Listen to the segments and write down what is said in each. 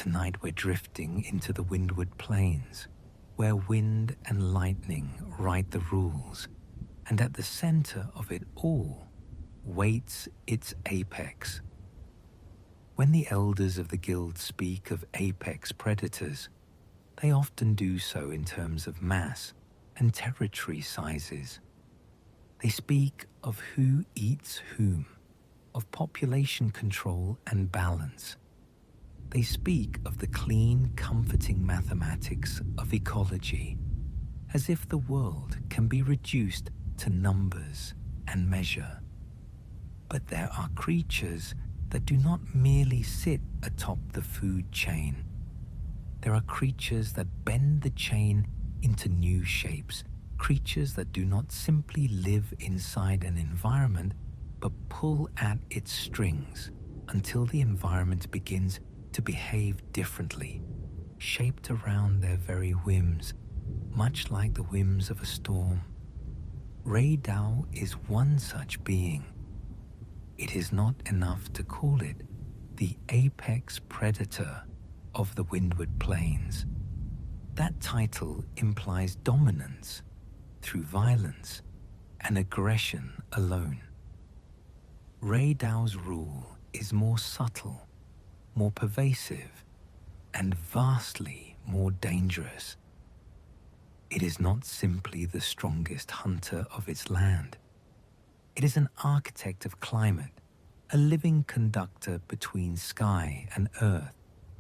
Tonight we're drifting into the windward plains, where wind and lightning write the rules, and at the center of it all waits its apex. When the elders of the guild speak of apex predators, they often do so in terms of mass and territory sizes. They speak of who eats whom, of population control and balance. They speak of the clean, comforting mathematics of ecology, as if the world can be reduced to numbers and measure. But there are creatures that do not merely sit atop the food chain. There are creatures that bend the chain into new shapes, creatures that do not simply live inside an environment, but pull at its strings until the environment begins to behave differently, shaped around their very whims, much like the whims of a storm. Rey Dau is one such being. It is not enough to call it the apex predator of the windward plains. That title implies dominance through violence and aggression alone. Rey Dau's rule is more subtle, more pervasive, and vastly more dangerous. It is not simply the strongest hunter of its land. It is an architect of climate, a living conductor between sky and earth,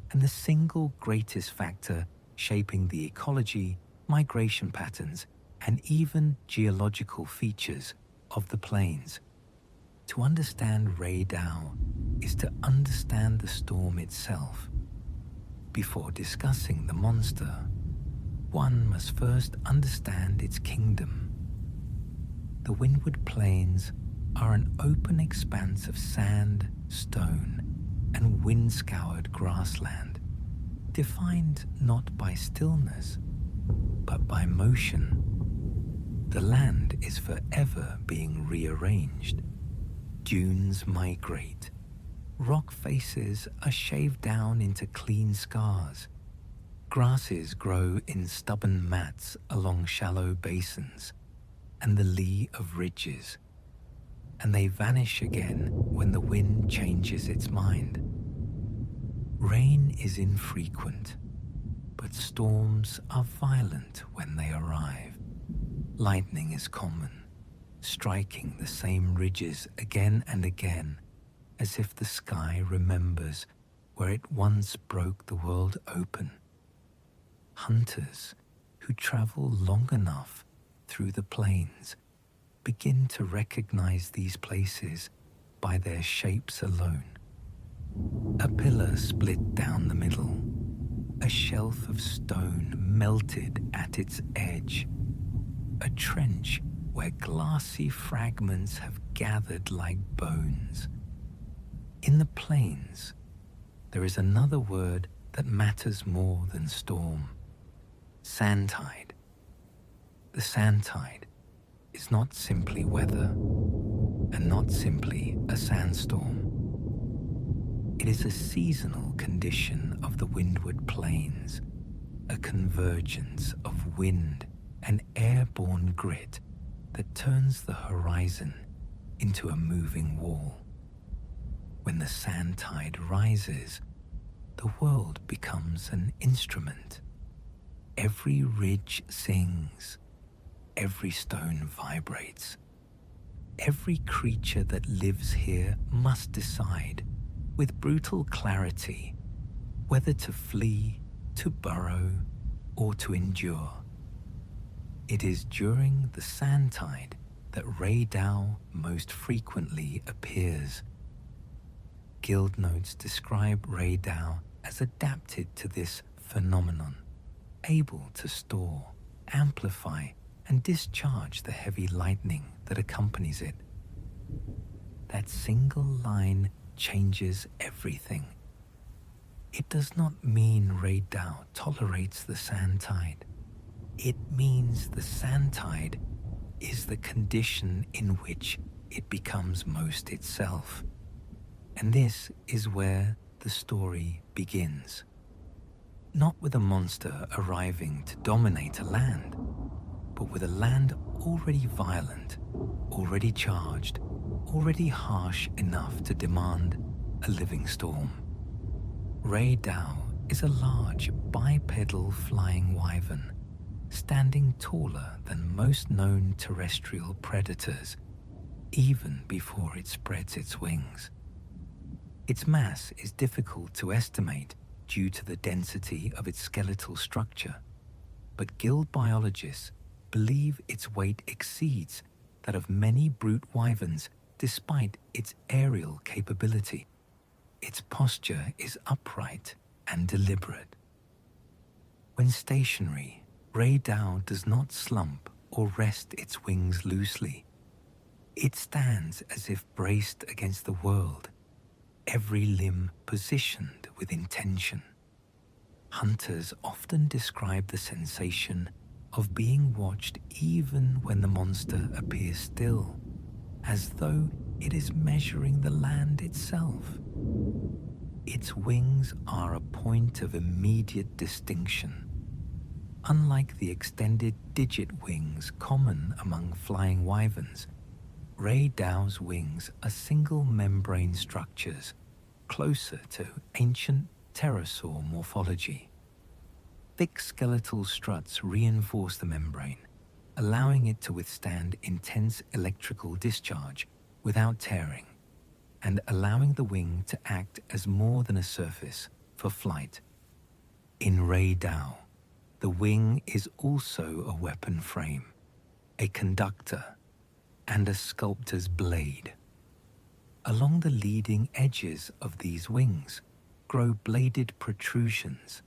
and the single greatest factor shaping the ecology, migration patterns, and even geological features of the plains. To understand Rey Dau is to understand the storm itself. Before discussing the monster, one must first understand its kingdom. The windward plains are an open expanse of sand, stone, and wind-scoured grassland, defined not by stillness, but by motion. The land is forever being rearranged. Dunes migrate. Rock faces are shaved down into clean scars. Grasses grow in stubborn mats along shallow basins and the lee of ridges, and they vanish again when the wind changes its mind. Rain is infrequent, but storms are violent when they arrive. Lightning is common, striking the same ridges again and again, as if the sky remembers where it once broke the world open. Hunters who travel long enough through the plains begin to recognize these places by their shapes alone. A pillar split down the middle, a shelf of stone melted at its edge, a trench where glassy fragments have gathered like bones. In the plains, there is another word that matters more than storm: sand tide. The sand tide is not simply weather, and not simply a sandstorm. It is a seasonal condition of the windward plains, a convergence of wind and airborne grit that turns the horizon into a moving wall. When the sand tide rises, the world becomes an instrument. Every ridge sings, every stone vibrates. Every creature that lives here must decide, with brutal clarity, whether to flee, to burrow, or to endure. It is during the sand tide that Rey Dau most frequently appears. Guild notes describe Rey Dau as adapted to this phenomenon, able to store, amplify, and discharge the heavy lightning that accompanies it. That single line changes everything. It does not mean Rey Dau tolerates the sand tide. It means the sand tide is the condition in which it becomes most itself. And this is where the story begins. not with a monster arriving to dominate a land, but with a land already violent, already charged, already harsh enough to demand a living storm. Rey Dau is a large bipedal flying wyvern, standing taller than most known terrestrial predators, even before it spreads its wings. Its mass is difficult to estimate due to the density of its skeletal structure, but guild biologists believe its weight exceeds that of many brute wyverns despite its aerial capability. Its posture is upright and deliberate. When stationary, Rey Dau does not slump or rest its wings loosely. It stands as if braced against the world, every limb positioned with intention. Hunters often describe the sensation of being watched even when the monster appears still, as though it is measuring the land itself. Its wings are a point of immediate distinction. Unlike the extended digit wings common among flying wyverns, Rey Dau's wings are single membrane structures, closer to ancient pterosaur morphology. Thick skeletal struts reinforce the membrane, allowing it to withstand intense electrical discharge without tearing, and allowing the wing to act as more than a surface for flight. In Rey Dau, the wing is also a weapon frame, a conductor, and a sculptor's blade. Along the leading edges of these wings grow bladed protrusions,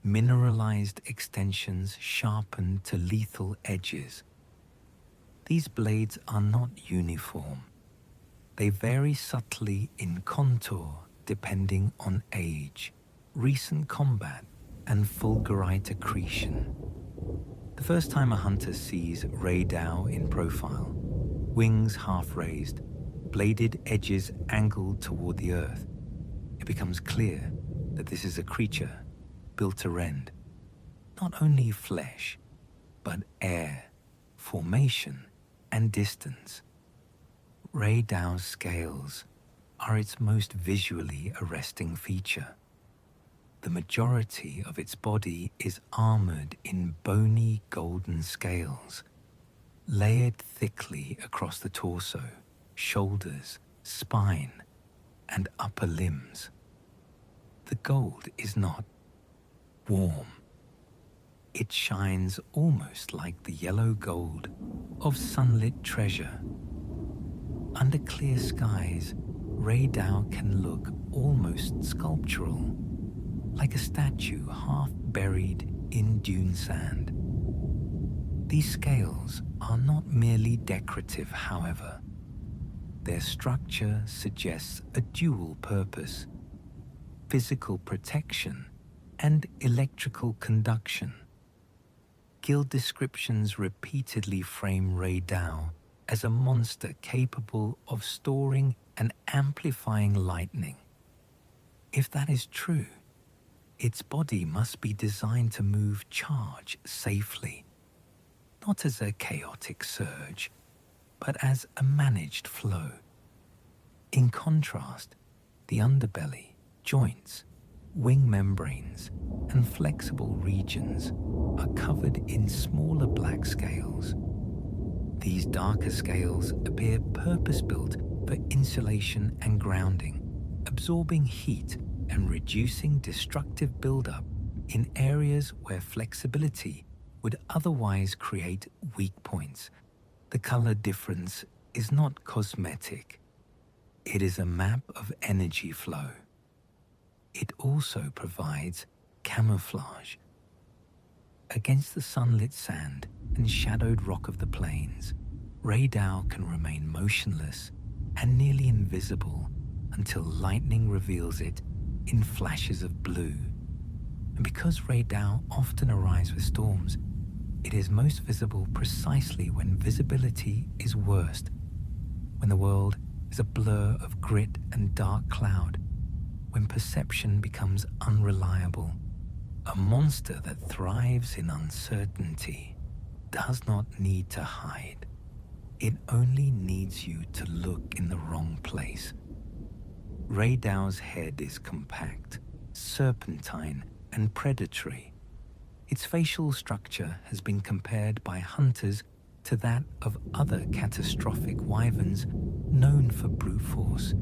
mineralized extensions sharpened to lethal edges. These blades are not uniform. They vary subtly in contour depending on age, recent combat, and Fulgarite accretion. The first time a hunter sees Rey Dau in profile, wings half raised, bladed edges angled toward the earth, it becomes clear that this is a creature built to rend not only flesh, but air, formation, and distance. Rey Dau's scales are its most visually arresting feature. The majority of its body is armored in bony golden scales, layered thickly across the torso, shoulders, spine, and upper limbs. The gold is not warm. It shines almost like the yellow gold of sunlit treasure. Under clear skies, Rey Dau can look almost sculptural, like a statue half buried in dune sand. These scales are not merely decorative, however. Their structure suggests a dual purpose: physical protection and electrical conduction. Guild descriptions repeatedly frame Rey Dau as a monster capable of storing and amplifying lightning. If that is true, its body must be designed to move charge safely, not as a chaotic surge, but as a managed flow. In contrast, the underbelly, joints, wing membranes, and flexible regions are covered in smaller black scales. These darker scales appear purpose-built for insulation and grounding, absorbing heat and reducing destructive buildup in areas where flexibility would otherwise create weak points. The color difference is not cosmetic. It is a map of energy flow. It also provides camouflage. Against the sunlit sand and shadowed rock of the plains, Rey Dau can remain motionless and nearly invisible until lightning reveals it in flashes of blue. And because Rey Dau often arrives with storms, it is most visible precisely when visibility is worst, when the world is a blur of grit and dark cloud, when perception becomes unreliable. A monster that thrives in uncertainty does not need to hide. It only needs you to look in the wrong place. Rey Dau's head is compact, serpentine, and predatory. Its facial structure has been compared by hunters to that of other catastrophic wyverns known for brute force.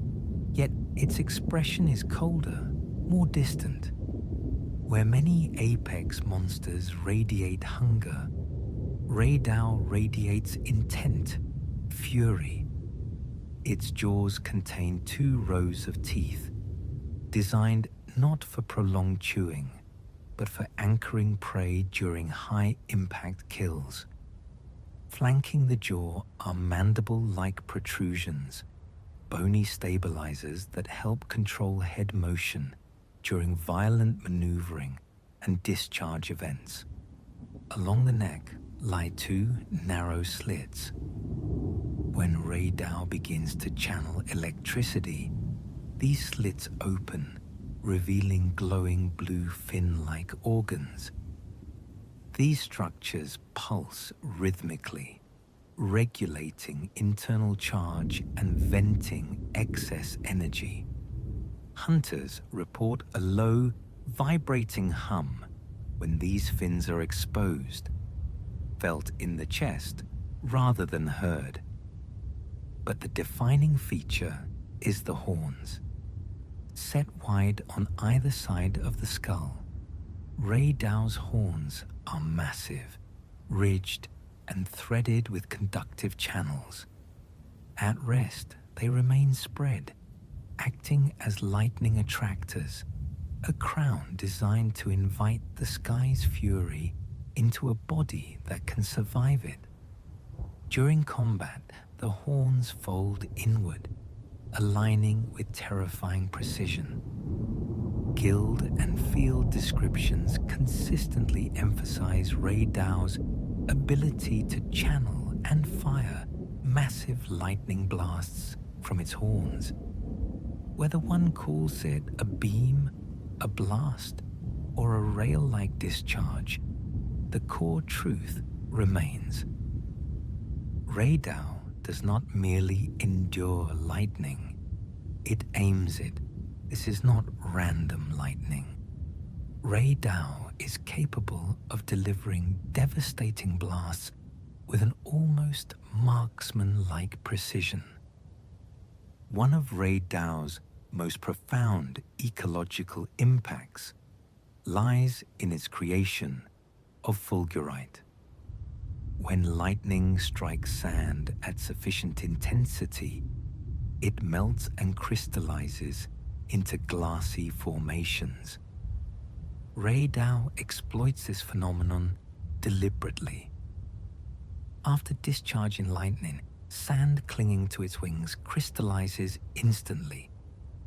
Yet its expression is colder, more distant. Where many apex monsters radiate hunger, Rey Dau radiates intent, fury. Its jaws contain 2 rows of teeth, designed not for prolonged chewing, but for anchoring prey during high-impact kills. Flanking the jaw are mandible-like protrusions, bony stabilizers that help control head motion during violent maneuvering and discharge events. Along the neck lie 2 narrow slits. When Rey Dau begins to channel electricity, these slits open, revealing glowing blue fin-like organs. These structures pulse rhythmically, regulating internal charge and venting excess energy. Hunters report a low, vibrating hum when these fins are exposed, felt in the chest rather than heard. But the defining feature is the horns. Set wide on either side of the skull, Rey Dau's horns are massive, ridged, and threaded with conductive channels. At rest, they remain spread, acting as lightning attractors, a crown designed to invite the sky's fury into a body that can survive it. During combat, the horns fold inward, aligning with terrifying precision. Guild and field descriptions consistently emphasize Rey Dau's ability to channel and fire massive lightning blasts from its horns. Whether one calls it a beam, a blast, or a rail-like discharge, the core truth remains. Rey Dau does not merely endure lightning, it aims it. This is not random lightning. Rey Dau is capable of delivering devastating blasts with an almost marksman-like precision. One of Rey Dau's most profound ecological impacts lies in its creation of Fulgarite. When lightning strikes sand at sufficient intensity, it melts and crystallizes into glassy formations. Rey Dau exploits this phenomenon deliberately. After discharging lightning, sand clinging to its wings crystallizes instantly,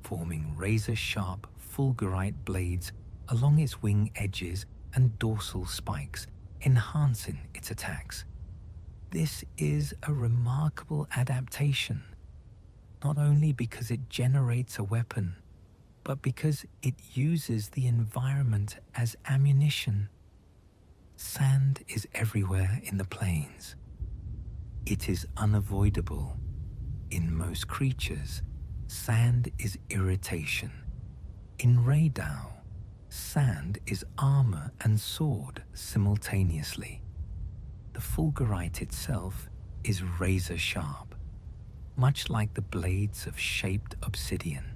forming razor-sharp Fulgarite blades along its wing edges and dorsal spikes, enhancing its attacks. This is a remarkable adaptation, not only because it generates a weapon, but because it uses the environment as ammunition. Sand is everywhere in the plains. It is unavoidable. In most creatures, sand is irritation. In Rey Dau, sand is armor and sword simultaneously. The Fulgarite itself is razor sharp, much like the blades of shaped obsidian.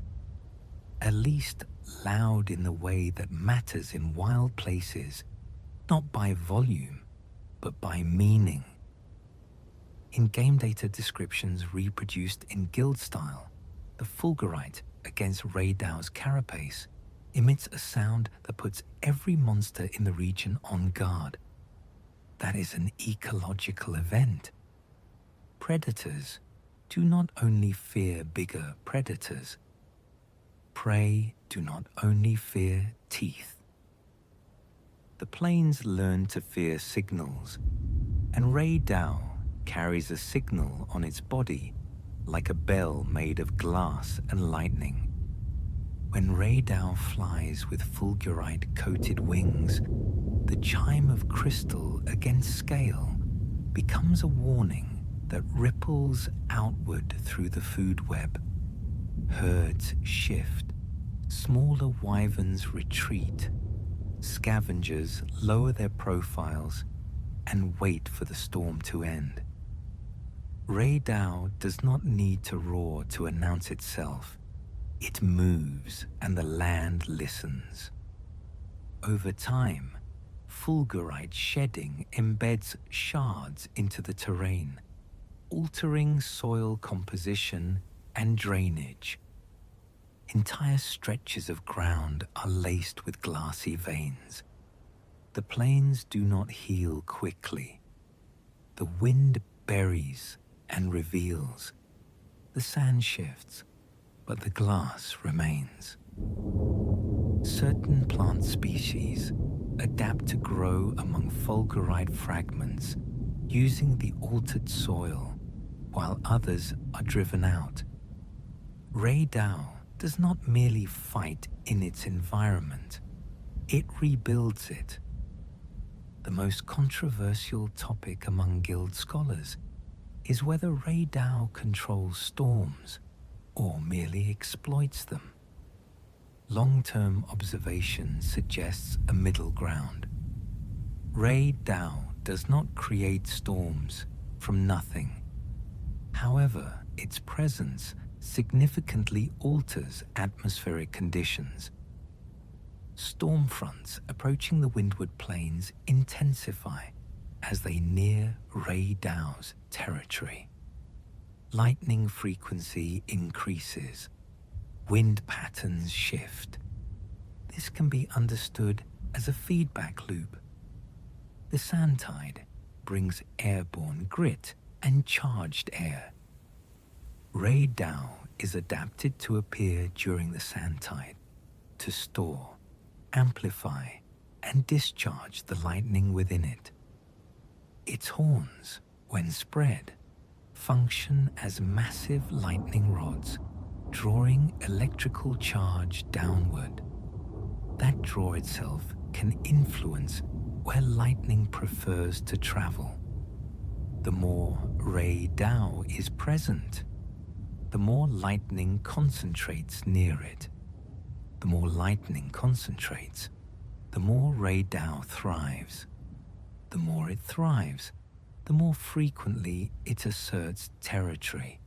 At least loud in the way that matters in wild places, not by volume, but by meaning. In game data descriptions reproduced in guild style, the Fulgarite against Rey Dau's carapace emits a sound that puts every monster in the region on guard. That is an ecological event. Predators do not only fear bigger predators. Prey do not only fear teeth. The plains learn to fear signals, and Rey Dau carries a signal on its body like a bell made of glass and lightning. When Rey Dau flies with fulgurite-coated wings, the chime of crystal against scale becomes a warning that ripples outward through the food web. Herds shift, smaller wyverns retreat, scavengers lower their profiles and wait for the storm to end. Rey Dau does not need to roar to announce itself. It moves and the land listens. Over time, fulgurite shedding embeds shards into the terrain, altering soil composition and drainage. Entire stretches of ground are laced with glassy veins. The plains do not heal quickly. The wind buries and reveals. The sand shifts, but the glass remains. Certain plant species adapt to grow among fulgurite fragments using the altered soil, while others are driven out. Rey Dau does not merely fight in its environment, it rebuilds it. The most controversial topic among guild scholars is whether Rey Dau controls storms or merely exploits them. Long-term observation suggests a middle ground. Rey Dau does not create storms from nothing. However, its presence significantly alters atmospheric conditions. Storm fronts approaching the windward plains intensify as they near Rey Dau's territory. Lightning frequency increases. Wind patterns shift. This can be understood as a feedback loop. The sand tide brings airborne grit and charged air. Rey Dau is adapted to appear during the sand tide, to store, amplify, and discharge the lightning within it. Its horns, when spread, function as massive lightning rods, drawing electrical charge downward. That draw itself can influence where lightning prefers to travel. The more Rey Dau is present, the more lightning concentrates near it. The more lightning concentrates, the more Rey Dau thrives. The more it thrives, the more frequently it asserts territory.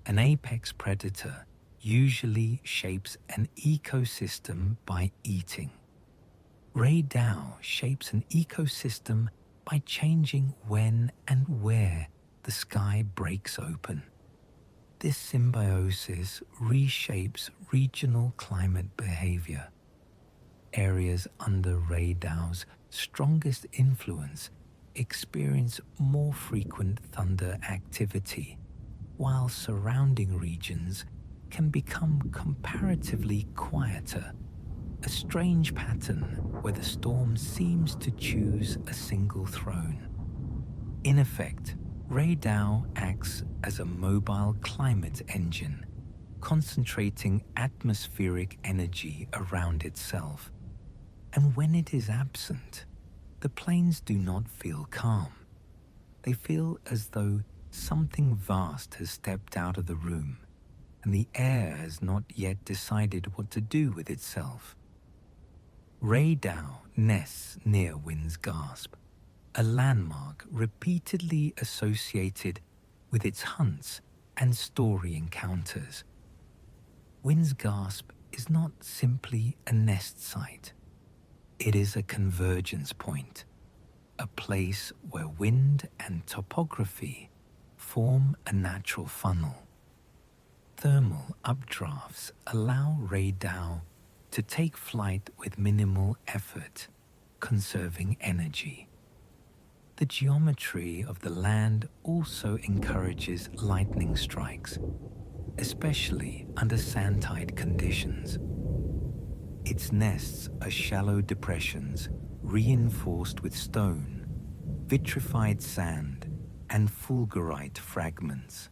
An apex predator usually shapes an ecosystem by eating. Rey Dau shapes an ecosystem by changing when and where the sky breaks open. This symbiosis reshapes regional climate behavior. Areas under Rey Dau's strongest influence experience more frequent thunder activity, while surrounding regions can become comparatively quieter, a strange pattern where the storm seems to choose a single throne. In effect, Rey Dau acts as a mobile climate engine, concentrating atmospheric energy around itself. And when it is absent, the plains do not feel calm. They feel as though something vast has stepped out of the room, and the air has not yet decided what to do with itself. Rey Dau nests near Wind's Gasp, a landmark repeatedly associated with its hunts and story encounters. Wind's Gasp is not simply a nest site. It is a convergence point, a place where wind and topography form a natural funnel. Thermal updrafts allow Rey Dau to take flight with minimal effort, conserving energy. The geometry of the land also encourages lightning strikes, especially under sand-tide conditions. Its nests are shallow depressions reinforced with stone, vitrified sand, and fulgurite fragments.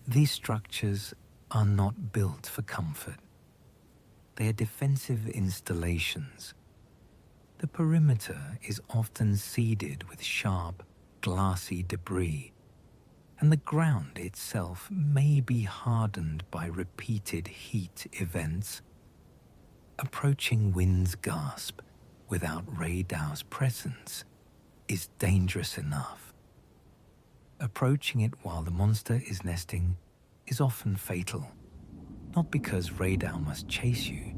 These structures are not built for comfort. They are defensive installations. The perimeter is often seeded with sharp, glassy debris, and the ground itself may be hardened by repeated heat events. Approaching Wind's Gasp without Rey Dau's presence is dangerous enough. Approaching it while the monster is nesting is often fatal, not because Rey Dau must chase you,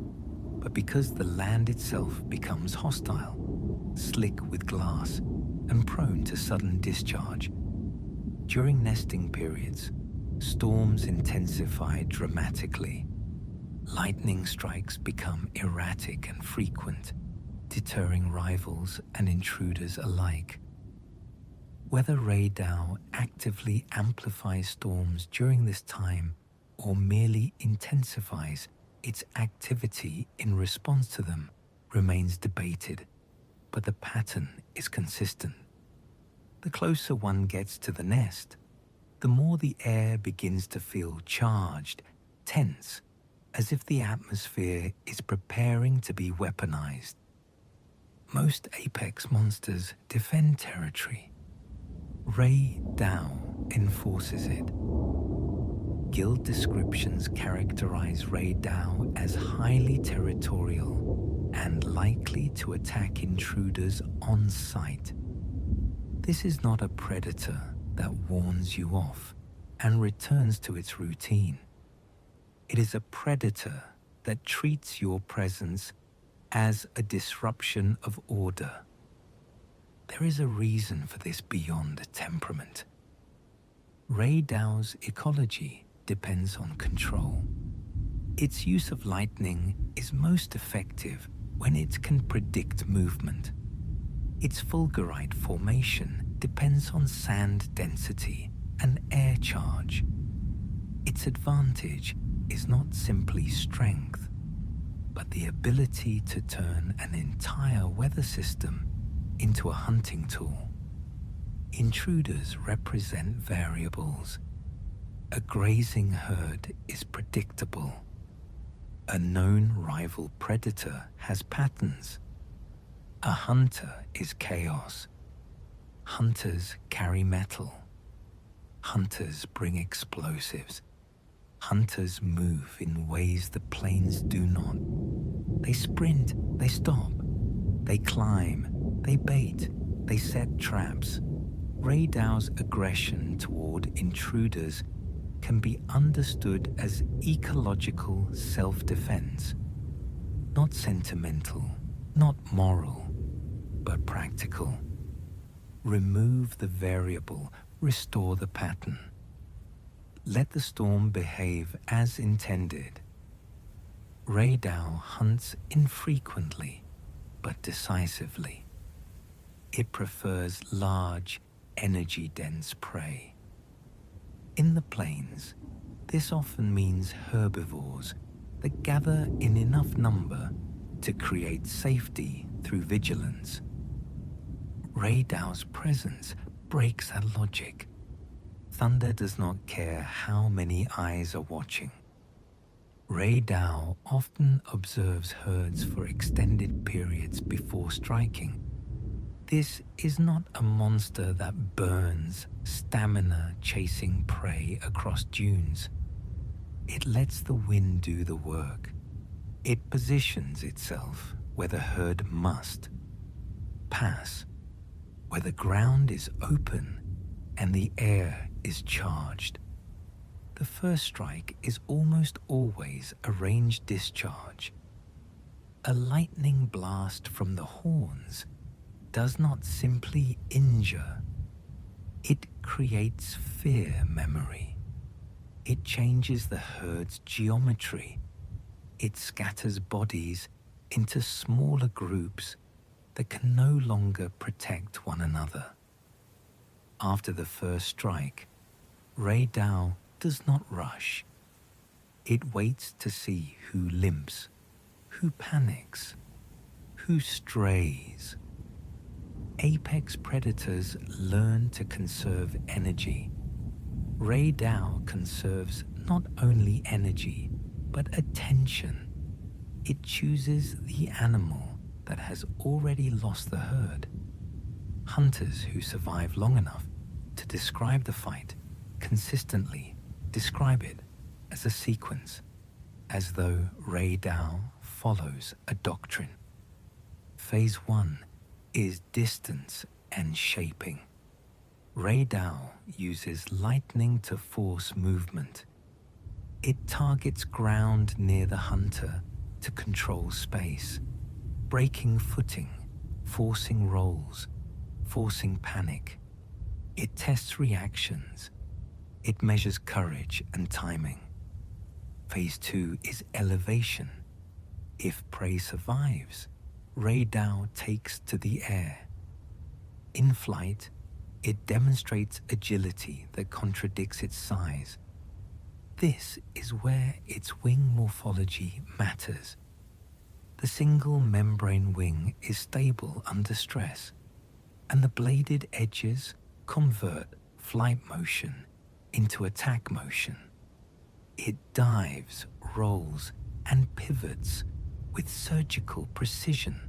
but because the land itself becomes hostile, slick with glass, and prone to sudden discharge. During nesting periods, storms intensify dramatically. Lightning strikes become erratic and frequent, deterring rivals and intruders alike. Whether Rey Dau actively amplifies storms during this time or merely intensifies its activity in response to them remains debated, but the pattern is consistent. The closer one gets to the nest, the more the air begins to feel charged, tense, as if the atmosphere is preparing to be weaponized. Most apex monsters defend territory. Rey Dau enforces it. Guild descriptions characterize Rey Dau as highly territorial and likely to attack intruders on sight. This is not a predator that warns you off and returns to its routine. It is a predator that treats your presence as a disruption of order. There is a reason for this beyond temperament. Rey Dau's ecology depends on control. Its use of lightning is most effective when it can predict movement. Its Fulgarite formation depends on sand density and air charge. Its advantage is not simply strength, but the ability to turn an entire weather system into a hunting tool. Intruders represent variables. A grazing herd is predictable. A known rival predator has patterns. A hunter is chaos. Hunters carry metal. Hunters bring explosives. Hunters move in ways the plains do not. They sprint, they stop. They climb, they bait, they set traps. Rey Dau's aggression toward intruders can be understood as ecological self-defense. Not sentimental, not moral, but practical. Remove the variable, restore the pattern. Let the storm behave as intended. Rey Dau hunts infrequently, but decisively. It prefers large, energy-dense prey. In the plains, this often means herbivores that gather in enough number to create safety through vigilance. Rey Dau's presence breaks that logic. Thunder does not care how many eyes are watching. Rey Dau often observes herds for extended periods before striking. This is not a monster that burns stamina chasing prey across dunes. It lets the wind do the work. It positions itself where the herd must pass, where the ground is open and the air is charged. The first strike is almost always a ranged discharge. A lightning blast from the horns does not simply injure. It creates fear memory. It changes the herd's geometry. It scatters bodies into smaller groups that can no longer protect one another. After the first strike, Rey Dau does not rush. It waits to see who limps, who panics, who strays. Apex predators learn to conserve energy. Rey Dau conserves not only energy, but attention. It chooses the animal that has already lost the herd. Hunters who survive long enough to describe the fight consistently describe it as a sequence, as though Rey Dau follows a doctrine. Phase 1 is distance and shaping. Rey Dau uses lightning to force movement. It targets ground near the hunter to control space, breaking footing, forcing rolls, forcing panic. It tests reactions. It measures courage and timing. Phase 2 is elevation. If prey survives, Rey Dau takes to the air. In flight, it demonstrates agility that contradicts its size. This is where its wing morphology matters. The single membrane wing is stable under stress, and the bladed edges convert flight motion into attack motion. It dives, rolls, and pivots with surgical precision.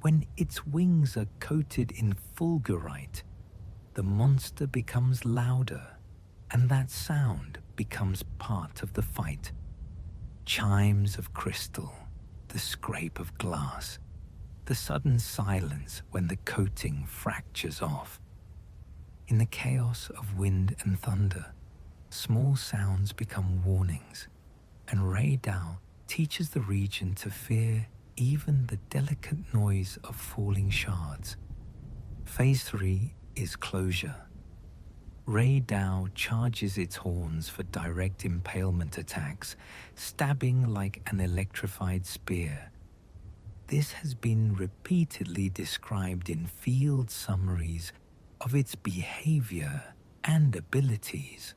When its wings are coated in Fulgarite, the monster becomes louder, and that sound becomes part of the fight. Chimes of crystal, the scrape of glass, the sudden silence when the coating fractures off. In the chaos of wind and thunder, small sounds become warnings, and Rey Dau teaches the region to fear even the delicate noise of falling shards. Phase 3 is closure. Rey Dau charges its horns for direct impalement attacks, stabbing like an electrified spear. This has been repeatedly described in field summaries of its behavior and abilities.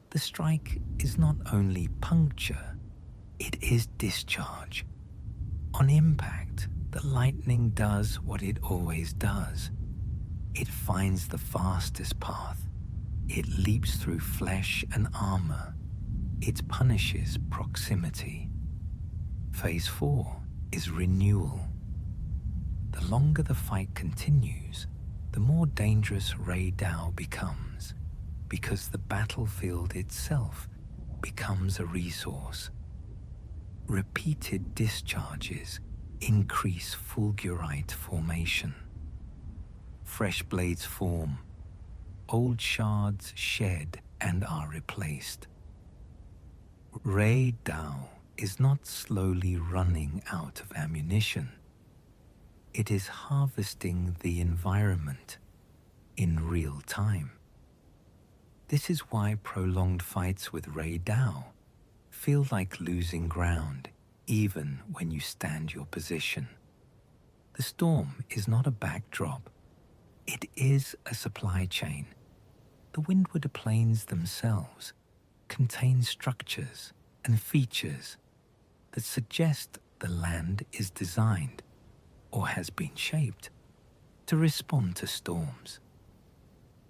The strike is not only puncture, it is discharge. On impact, the lightning does what it always does. It finds the fastest path. It leaps through flesh and armor. It punishes proximity. Phase 4 is renewal. The longer the fight continues, the more dangerous Rey Dau becomes, because the battlefield itself becomes a resource. Repeated discharges increase Fulgarite formation. Fresh blades form, old shards shed and are replaced. Rey Dau is not slowly running out of ammunition. It is harvesting the environment in real time. This is why prolonged fights with Rey Dau feel like losing ground, even when you stand your position. The storm is not a backdrop. It is a supply chain. The windward plains themselves contain structures and features that suggest the land is designed, or has been shaped, to respond to storms.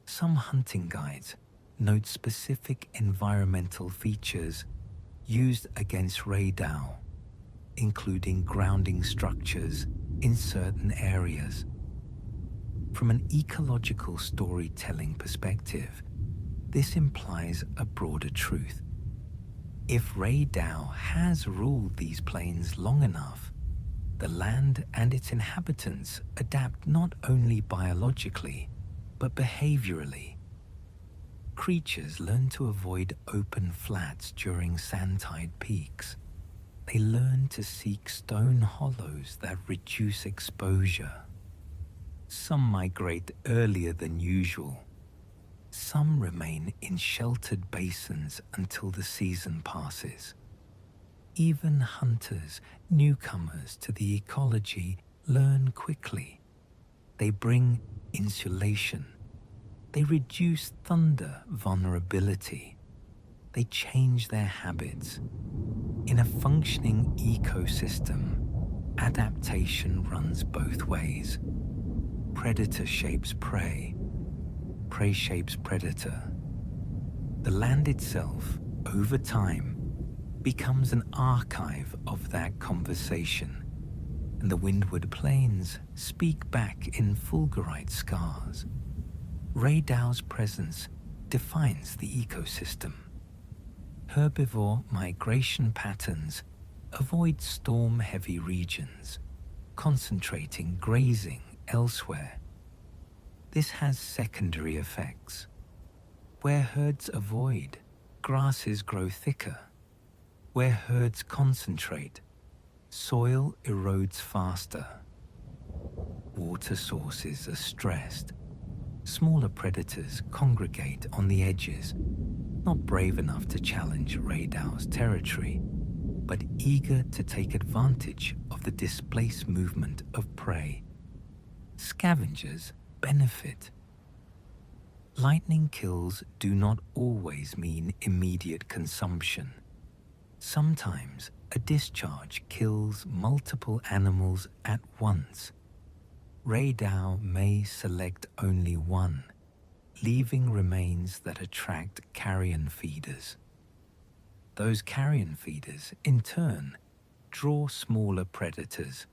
Some hunting guides note specific environmental features used against Rey Dau, including grounding structures in certain areas. From an ecological storytelling perspective, this implies a broader truth. If Rey Dau has ruled these plains long enough, the land and its inhabitants adapt not only biologically, but behaviorally. Creatures learn to avoid open flats during sand-tide peaks. They learn to seek stone hollows that reduce exposure. Some migrate earlier than usual. Some remain in sheltered basins until the season passes. Even hunters, newcomers to the ecology, learn quickly. They bring insulation. They reduce thunder vulnerability. They change their habits. In a functioning ecosystem, adaptation runs both ways. Predator shapes prey. Prey shapes predator. The land itself, over time, becomes an archive of that conversation, and the windward plains speak back in Fulgarite scars. Rey Dau's presence defines the ecosystem. Herbivore migration patterns avoid storm-heavy regions, concentrating grazing elsewhere. This has secondary effects. Where herds avoid, grasses grow thicker. Where herds concentrate, soil erodes faster. Water sources are stressed. Smaller predators congregate on the edges, not brave enough to challenge Rey Dau's territory, but eager to take advantage of the displaced movement of prey. Scavengers benefit. Lightning kills do not always mean immediate consumption. Sometimes a discharge kills multiple animals at once. Rey Dau may select only one, leaving remains that attract carrion feeders. Those carrion feeders, in turn, draw smaller predators.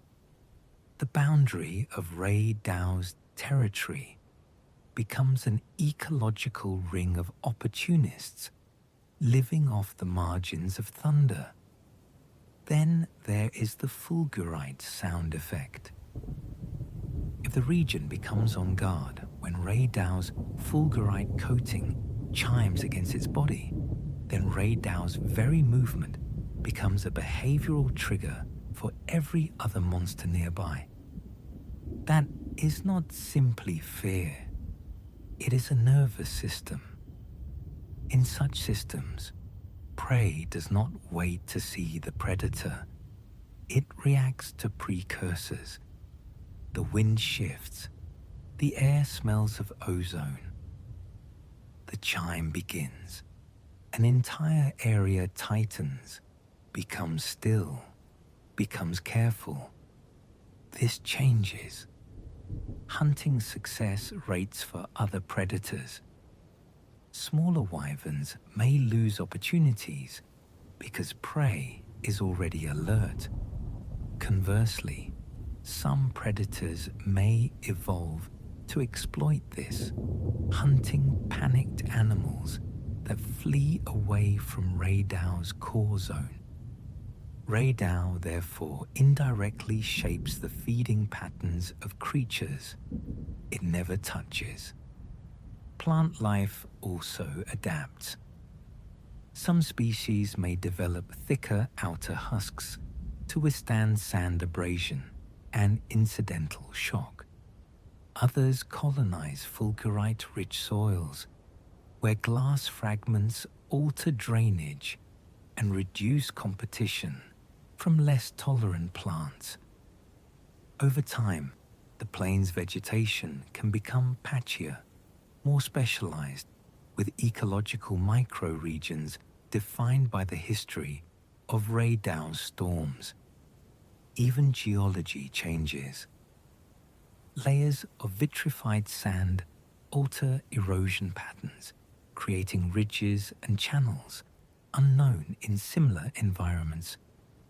The boundary of Rey Dau's territory becomes an ecological ring of opportunists living off the margins of thunder. Then there is the Fulgarite sound effect. If the region becomes on guard when Rey Dau's Fulgarite coating chimes against its body, then Rey Dau's very movement becomes a behavioral trigger for every other monster nearby. That is not simply fear. It is a nervous system. In such systems, prey does not wait to see the predator. It reacts to precursors. The wind shifts. The air smells of ozone. The chime begins. An entire area tightens, becomes still, becomes careful. This changes. Hunting success rates for other predators. Smaller wyverns may lose opportunities because prey is already alert. Conversely, some predators may evolve to exploit this, hunting panicked animals that flee away from Rey Dau's core zone. Rey Dau therefore indirectly shapes the feeding patterns of creatures it never touches. Plant life also adapts. Some species may develop thicker outer husks to withstand sand abrasion and incidental shock. Others colonize fulgurite-rich soils, where glass fragments alter drainage and reduce competition from less tolerant plants. Over time, the plains vegetation can become patchier, more specialized, with ecological microregions defined by the history of Rey Dau's storms. Even geology changes. Layers of vitrified sand alter erosion patterns, creating ridges and channels unknown in similar environments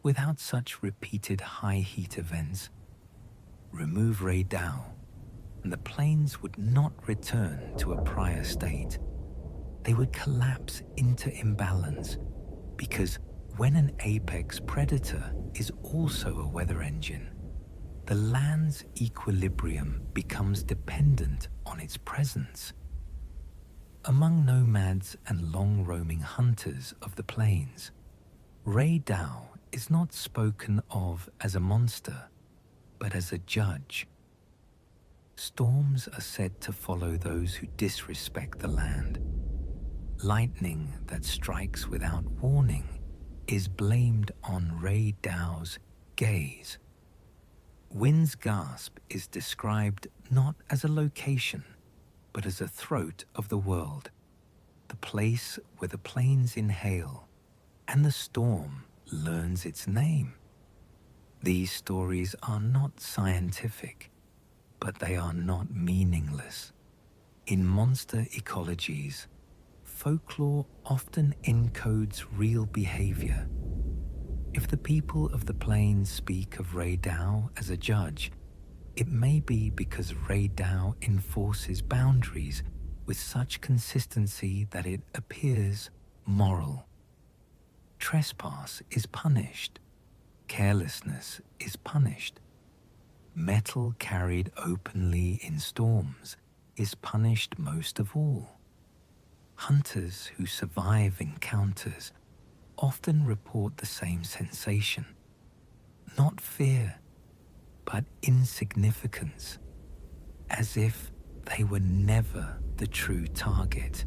without such repeated high heat events. Remove Rey Dau, and the plains would not return to a prior state. They would collapse into imbalance because when an apex predator is also a weather engine, the land's equilibrium becomes dependent on its presence. Among nomads and long-roaming hunters of the plains, Rey Dau is not spoken of as a monster, but as a judge. Storms are said to follow those who disrespect the land. Lightning that strikes without warning is blamed on Rey Dau's gaze. Wind's gasp is described not as a location, but as a throat of the world, the place where the plains inhale and the storm learns its name. These stories are not scientific, but they are not meaningless. In monster ecologies, folklore often encodes real behavior If the people of the plains speak of Rey Dau as a judge, it may be because Rey Dau enforces boundaries with such consistency that it appears moral. Trespass is punished. Carelessness is punished. Metal carried openly in storms is punished most of all. Hunters who survive encounters often report the same sensation, not fear, but insignificance, as if they were never the true target,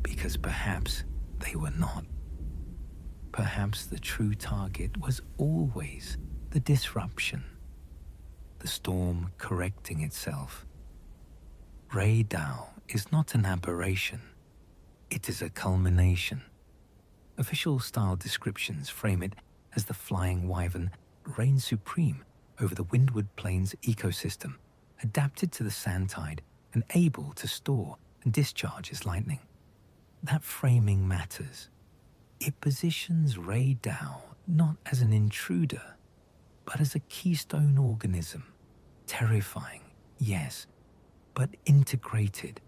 because perhaps they were not. Perhaps the true target was always the disruption, the storm correcting itself. Rey Dau is not an aberration, it is a culmination. Official style descriptions frame it as the flying wyvern reigns supreme over the Windward Plains ecosystem, adapted to the sand tide and able to store and discharge its lightning. That framing matters. It positions Rey Dau not as an intruder, but as a keystone organism, terrifying, yes, but integrated.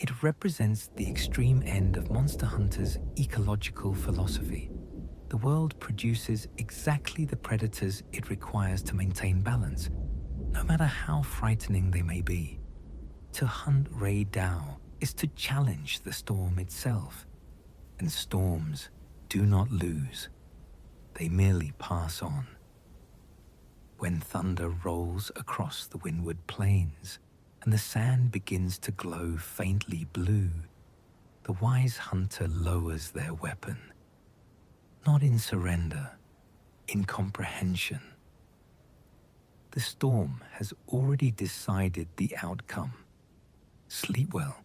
It represents the extreme end of Monster Hunter's ecological philosophy. The world produces exactly the predators it requires to maintain balance, no matter how frightening they may be. To hunt Rey Dau is to challenge the storm itself, and storms do not lose. They merely pass on. When thunder rolls across the Windward Plains, and the sand begins to glow faintly blue, the wise hunter lowers their weapon, not in surrender, in comprehension. The storm has already decided the outcome. Sleep well.